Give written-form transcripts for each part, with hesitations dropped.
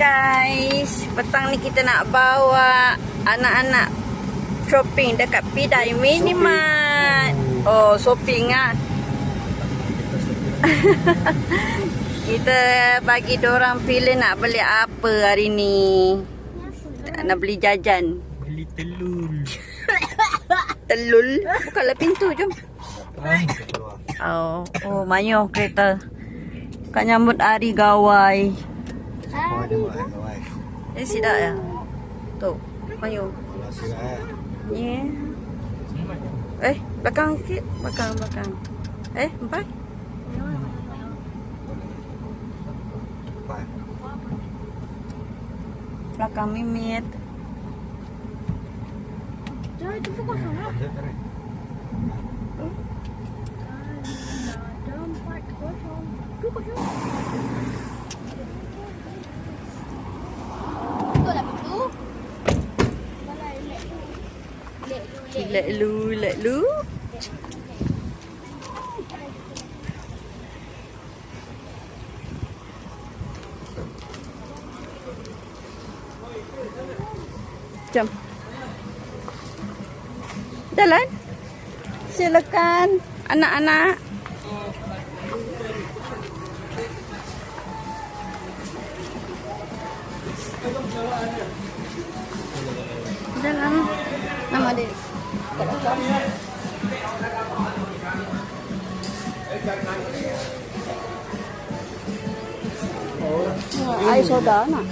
guys, petang ni kita nak bawa anak-anak shopping dekat Pidai Minimart. Oh, shopping ah. Kita bagi dorang pilih nak beli apa hari ni. Nak beli jajan. Beli telur. Telur? Bukalah pintu, jom. Oh, mayuh kereta. Kak nyambut hari gawai. Sidak ya? Tu, mayuh. Ya. Belakang sikit. Belakang. Empat. Belakang Mimit. Jangan itu kosong lah. Ada 4 kosong. 2 kosong. Betul lah betul. Lek lu. Jom. Jalan. Silakan anak-anak. Jalan. Nama dia. Air soda nak.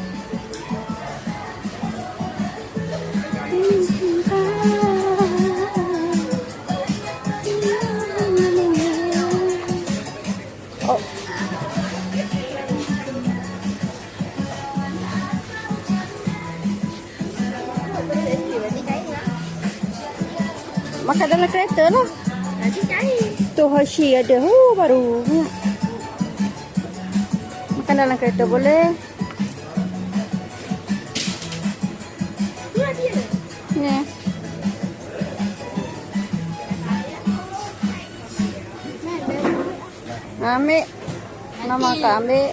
Oh. Makan dalam kereta lah. Nanti cari. Tu Hershey ada. Baru. Makan dalam kereta boleh. Dua dia. Ya. Ambil. Mama kak ambil.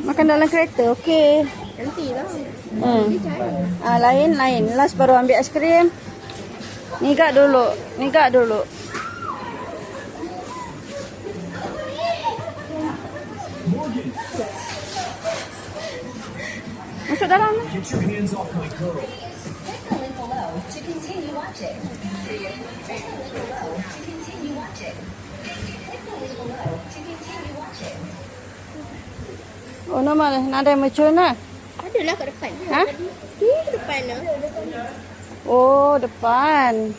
Makan dalam kereta, okey. Nantilah. Lain. Last baru ambil aiskrim. Nigak dulu. Masuk dalam. Oh, nama ada macam mana? Adalah kat depan. Ha? Depan lah. Oh, depan.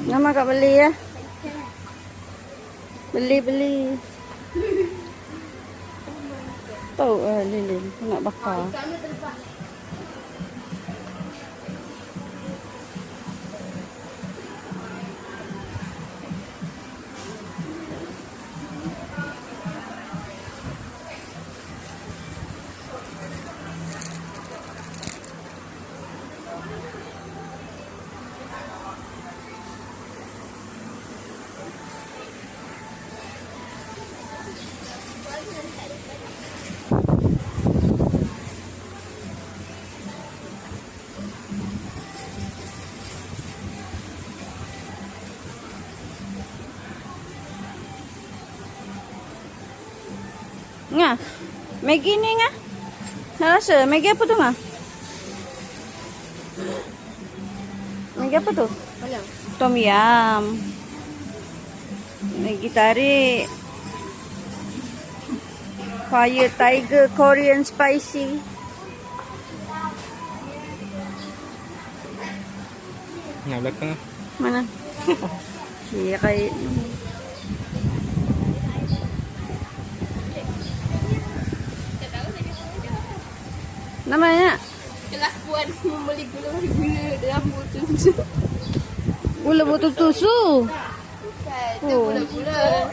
Nama kak beli ya. Beli. Tahu lilin nak bakar. Nga, Maggi ni nga. Narasa, Maggi apa tu nga? Maggi apa tu? Alam. Tom yum. Maggi tarik. Fire Tiger Korean Spicy. Nah, belakang. Mana? Iya kayak. Namanya? Kelakuan membeli gula dalam botol susu. Gula botol susu. Bukan, tu gula-gula.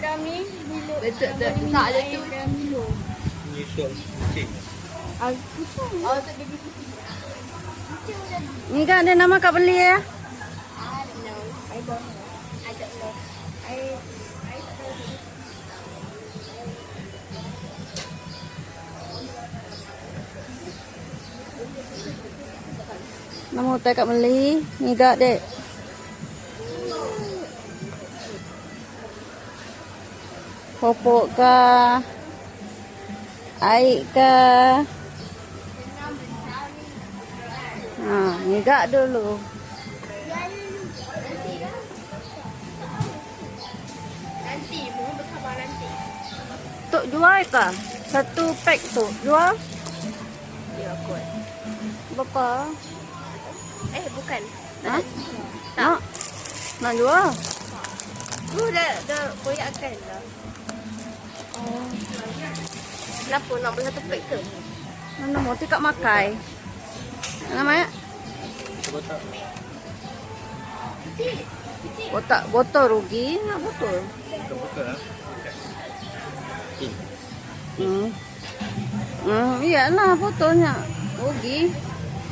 Betul tak ada tu. Untuk cik. Oh, tak baby kucing. Ni kan ada nama kak beli ya? I don't know. I don't know. I Nama hotel kak beli. Ni gak dek. Popok kah? Air kah? Ni gak dulu. nanti mohon bersabar nanti. Tok jual kah? Satu pack tu jual? Ya, kot. Berapa? Bukan. Ha? Nak? Nak jual? Tu dah koyakkan dah. Oh. Kenapa nak beli satu pack ke? Mana mau tikak makai? Namanya? Botak botol rugi, nak botol. Betul lah. Iyalah botolnya rugi.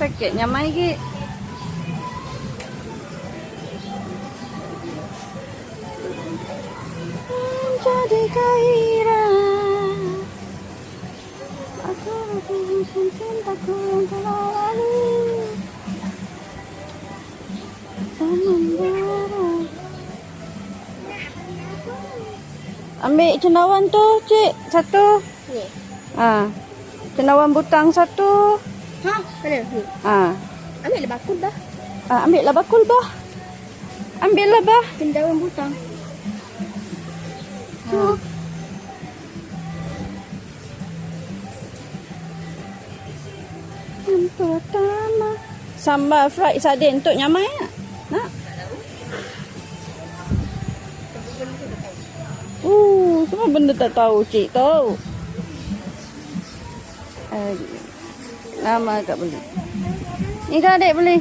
Paketnya mai ke. Jadi kehairan. Aku mungkin cintaku yang telah lalu. Ambil cendawan tu, cik. Satu. Ni. Cendawan butang satu. Ha? Mana? Ni. Ambil lah bakul dah. Ambillah bakul bah. Ambillah bah. Cendawan butang. Yang pertama. Sambal fried sardine untuk nyamai tak? Nak? Semua benda tak tahu cik tahu. Lama agak beli. Ni kan adik beli.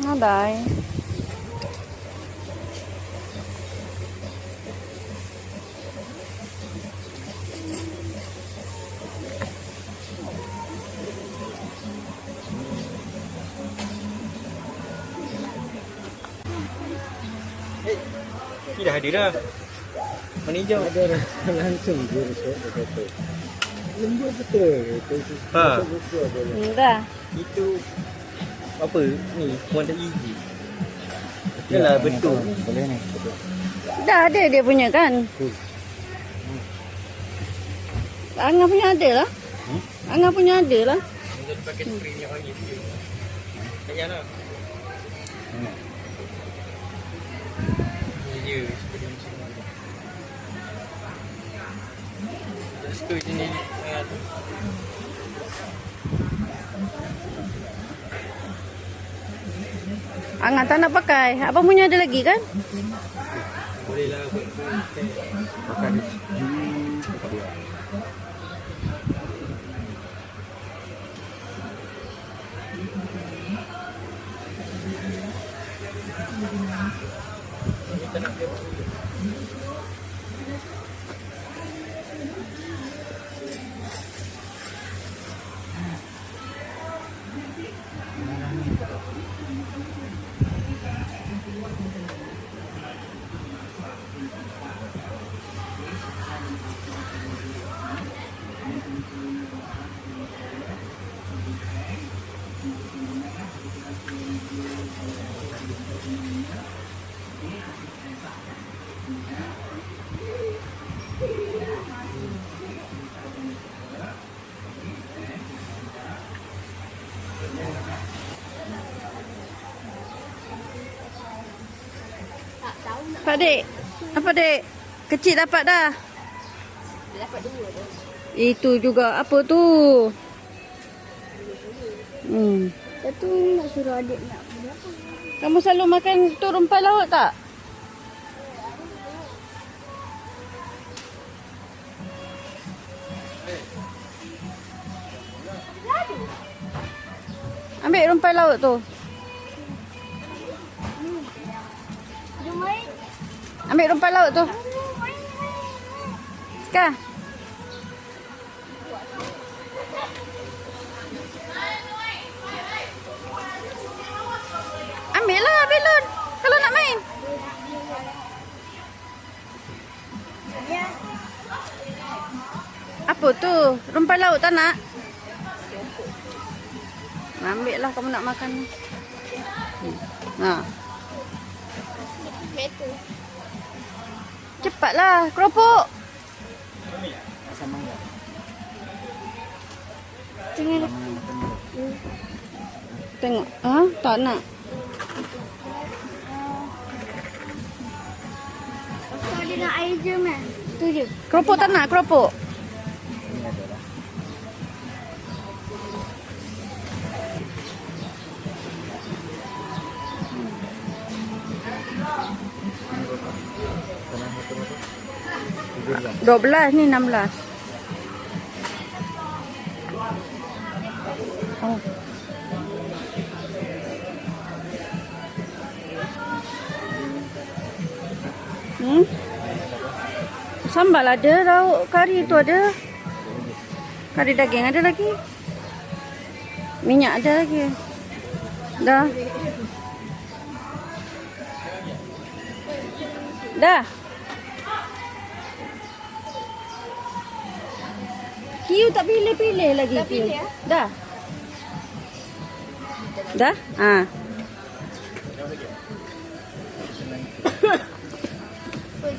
Ngadai. Ni dah hadir dah. Mana hijau? Ada langsung dia resep dia kata. Lembut betul. Dah. Itu apa ni? Puan tak gigi. Yalah betul. Boleh ni. Dah ada dia punya kan? Angah punya ada lah. Angah punya ada lah. Dia pakai spray minyak wangi tu. Tak payahlah. Ni je seperti macam ni. Tak suka macam ni. Angah tak nak pakai. Abang punya ada lagi kan? Boleh lah buat tu. Makan di sini. Tak tahu nak. Pak Dek. Apa Dek? Kecil dapat dah. Dia dapat 2 tu. Itu juga. Apa tu? Satu nak suruh adik nak berapa? Kamu selalu makan tu rumpah laut tak? Ambil rumpah laut tu. Jom main. Ambil rumpah laut tu. Kah? Ambil lah belon. Kalau nak main. Ya. Apa tu? Rumpah laut tak nak? Ambil lah kamu nak makan. Ha. Betul. Cepatlah. Keropok. Asam mangga. Jangan. Tengok. Ha? Tak nak. Kalau dia nak air je man. Tu je. Keropok tak nak? Keropok. Ini ada lah. Tenang betul-betul. 12 ni 16. Oh. Sambal ada, lauk kari tu ada. Kari daging ada lagi. Minyak ada lagi. Dah. Dah. Kiu tak pilih-pilih lagi. Tak pilih, Kiu. Dah. Dah? Ha.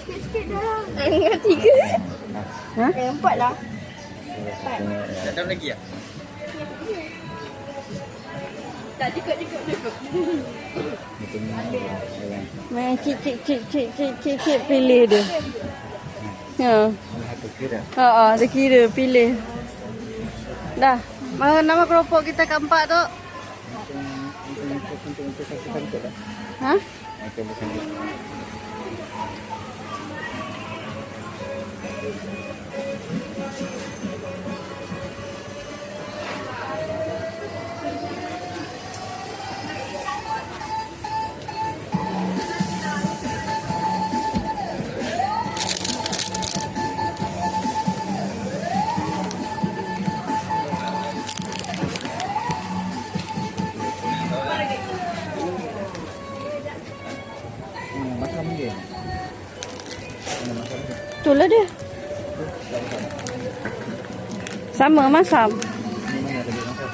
Sikit-sikit dah lah. Yang 3. Ha? Yang 4 lah. Tak tahu lagi ya? Tak cukup. Main cik pilih dia. Ya. Ha, dia kira pilih. Dah. Mana nama keropok kita keempat tu? Ha? Masam dia. Mana masam dia? Itulah dia. Sama masam. Ini mana ada dia masam?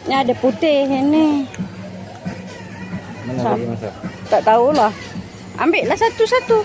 Ni ada putih ni. Mana ada dia masam? Tak tahulah. Ambil lah satu-satu.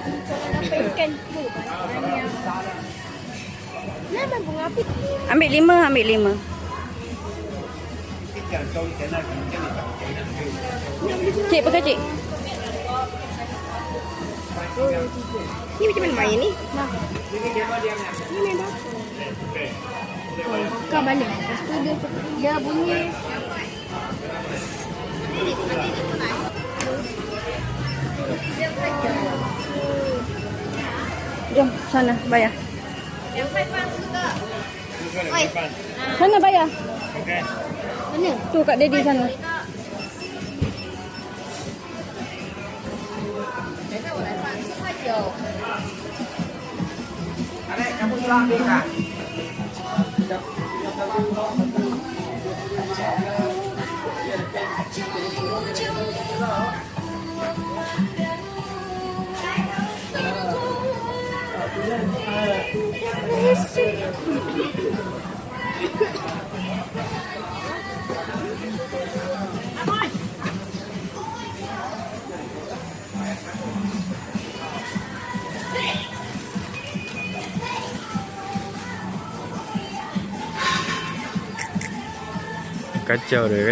Dapat ikan tu banyak. Nama bunga api. Ambil 5, ambil 5. Cik, pakai cik. Ni macam mana main ni? Nah. Ni main dah. Oh, buka balik. Lepas tu dia bunyi. Jom, sana bayar. Oi, Sana bayar. mana? Tu kat daddy sana. Kamu pulang deh kak. Kacau deh, kacau.